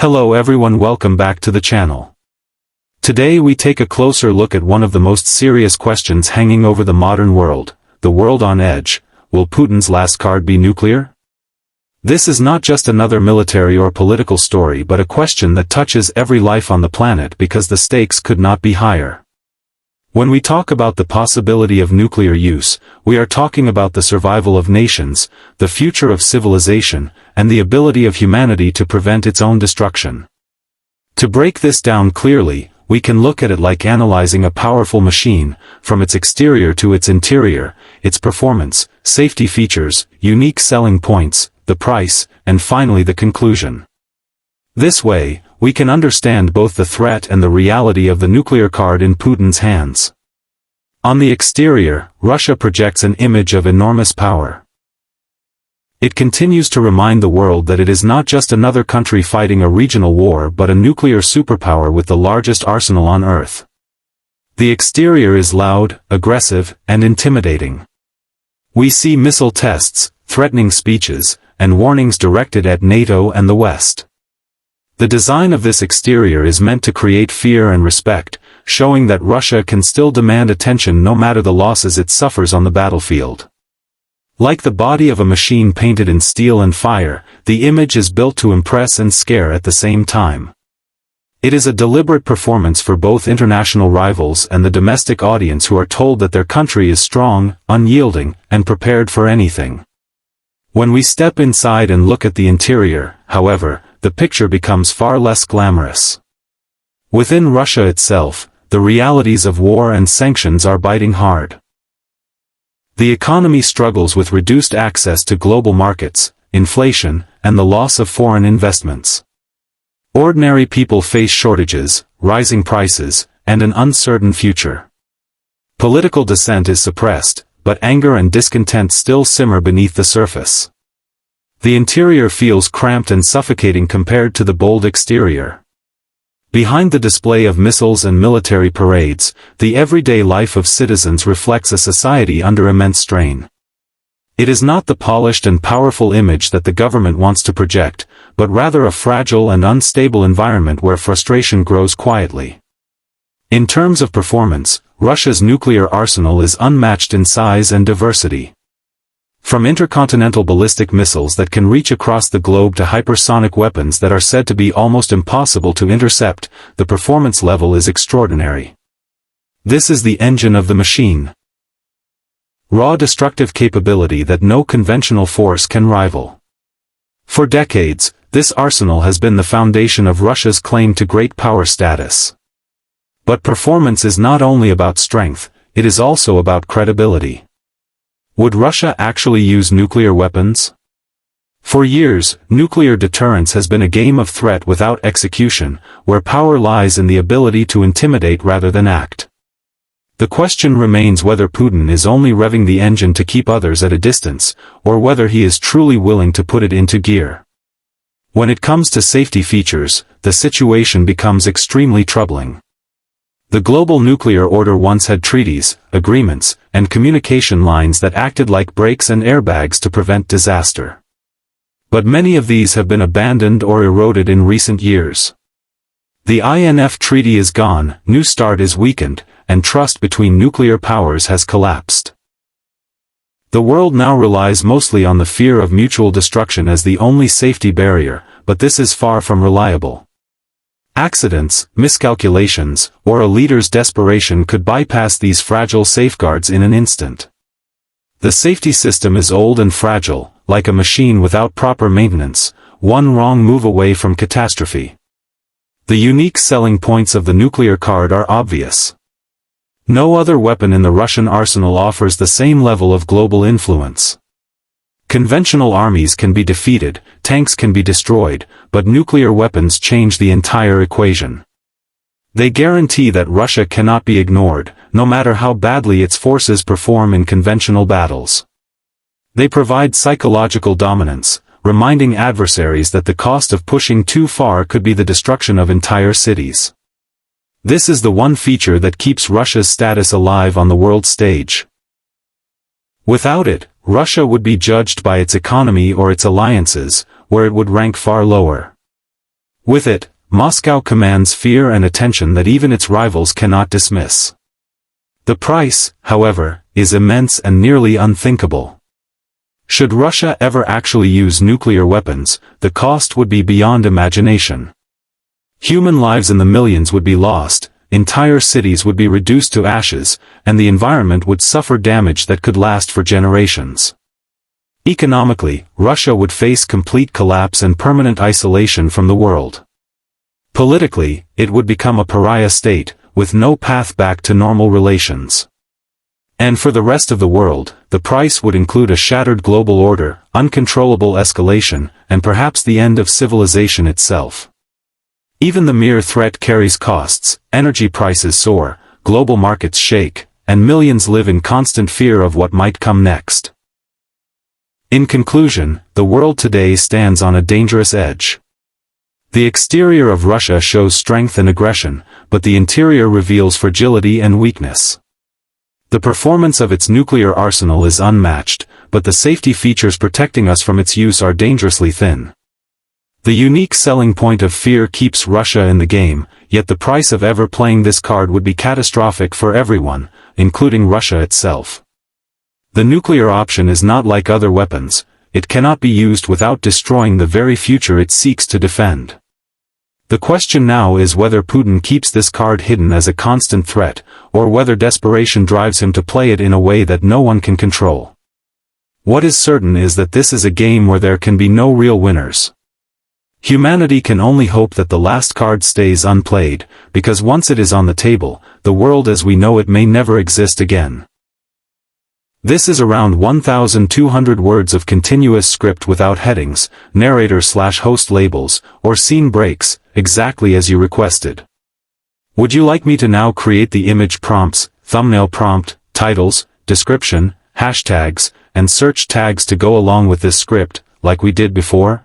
Hello everyone, welcome back to the channel. Today we take a closer look at one of the most serious questions hanging over the modern world, the world on edge. Will Putin's last card be nuclear? This is not just another military or political story but a question that touches every life on the planet because the stakes could not be higher. When we talk about the possibility of nuclear use, we are talking about the survival of nations, the future of civilization, and the ability of humanity to prevent its own destruction. To break this down clearly, we can look at it like analyzing a powerful machine, from its exterior to its interior, its performance, safety features, unique selling points, the price, and finally the conclusion. This way, we can understand both the threat and the reality of the nuclear card in Putin's hands. On the exterior, Russia projects an image of enormous power. It continues to remind the world that it is not just another country fighting a regional war but a nuclear superpower with the largest arsenal on Earth. The exterior is loud, aggressive, and intimidating. We see missile tests, threatening speeches, and warnings directed at NATO and the West. The design of this exterior is meant to create fear and respect, showing that Russia can still demand attention no matter the losses it suffers on the battlefield. Like the body of a machine painted in steel and fire, the image is built to impress and scare at the same time. It is a deliberate performance for both international rivals and the domestic audience who are told that their country is strong, unyielding, and prepared for anything. When we step inside and look at the interior, however, the picture becomes far less glamorous. Within Russia itself, the realities of war and sanctions are biting hard. The economy struggles with reduced access to global markets, inflation, and the loss of foreign investments. Ordinary people face shortages, rising prices, and an uncertain future. Political dissent is suppressed, but anger and discontent still simmer beneath the surface. The interior feels cramped and suffocating compared to the bold exterior. Behind the display of missiles and military parades, the everyday life of citizens reflects a society under immense strain. It is not the polished and powerful image that the government wants to project, but rather a fragile and unstable environment where frustration grows quietly. In terms of performance, Russia's nuclear arsenal is unmatched in size and diversity. From intercontinental ballistic missiles that can reach across the globe to hypersonic weapons that are said to be almost impossible to intercept, the performance level is extraordinary. This is the engine of the machine. Raw destructive capability that no conventional force can rival. For decades, this arsenal has been the foundation of Russia's claim to great power status. But performance is not only about strength, it is also about credibility. Would Russia actually use nuclear weapons? For years, nuclear deterrence has been a game of threat without execution, where power lies in the ability to intimidate rather than act. The question remains whether Putin is only revving the engine to keep others at a distance, or whether he is truly willing to put it into gear. When it comes to safety features, the situation becomes extremely troubling. The global nuclear order once had treaties, agreements, and communication lines that acted like brakes and airbags to prevent disaster. But many of these have been abandoned or eroded in recent years. The INF treaty is gone, New START is weakened, and trust between nuclear powers has collapsed. The world now relies mostly on the fear of mutual destruction as the only safety barrier, but this is far from reliable. Accidents, miscalculations, or a leader's desperation could bypass these fragile safeguards in an instant. The safety system is old and fragile, like a machine without proper maintenance, one wrong move away from catastrophe. The unique selling points of the nuclear card are obvious. No other weapon in the Russian arsenal offers the same level of global influence. Conventional armies can be defeated, tanks can be destroyed, but nuclear weapons change the entire equation. They guarantee that Russia cannot be ignored, no matter how badly its forces perform in conventional battles. They provide psychological dominance, reminding adversaries that the cost of pushing too far could be the destruction of entire cities. This is the one feature that keeps Russia's status alive on the world stage. Without it, Russia would be judged by its economy or its alliances, where it would rank far lower. With it, Moscow commands fear and attention that even its rivals cannot dismiss. The price, however, is immense and nearly unthinkable. Should Russia ever actually use nuclear weapons, the cost would be beyond imagination. Human lives in the millions would be lost, entire cities would be reduced to ashes, and the environment would suffer damage that could last for generations. Economically, Russia would face complete collapse and permanent isolation from the world. Politically, it would become a pariah state, with no path back to normal relations. And for the rest of the world, the price would include a shattered global order, uncontrollable escalation, and perhaps the end of civilization itself. Even the mere threat carries costs, energy prices soar, global markets shake, and millions live in constant fear of what might come next. In conclusion, the world today stands on a dangerous edge. The exterior of Russia shows strength and aggression, but the interior reveals fragility and weakness. The performance of its nuclear arsenal is unmatched, but the safety features protecting us from its use are dangerously thin. The unique selling point of fear keeps Russia in the game, yet the price of ever playing this card would be catastrophic for everyone, including Russia itself. The nuclear option is not like other weapons, it cannot be used without destroying the very future it seeks to defend. The question now is whether Putin keeps this card hidden as a constant threat, or whether desperation drives him to play it in a way that no one can control. What is certain is that this is a game where there can be no real winners. Humanity can only hope that the last card stays unplayed, because once it is on the table, the world as we know it may never exist again. This is around 1,200 words of continuous script without headings, narrator/host labels, or scene breaks, exactly as you requested. Would you like me to now create the image prompts, thumbnail prompt, titles, description, hashtags, and search tags to go along with this script, like we did before?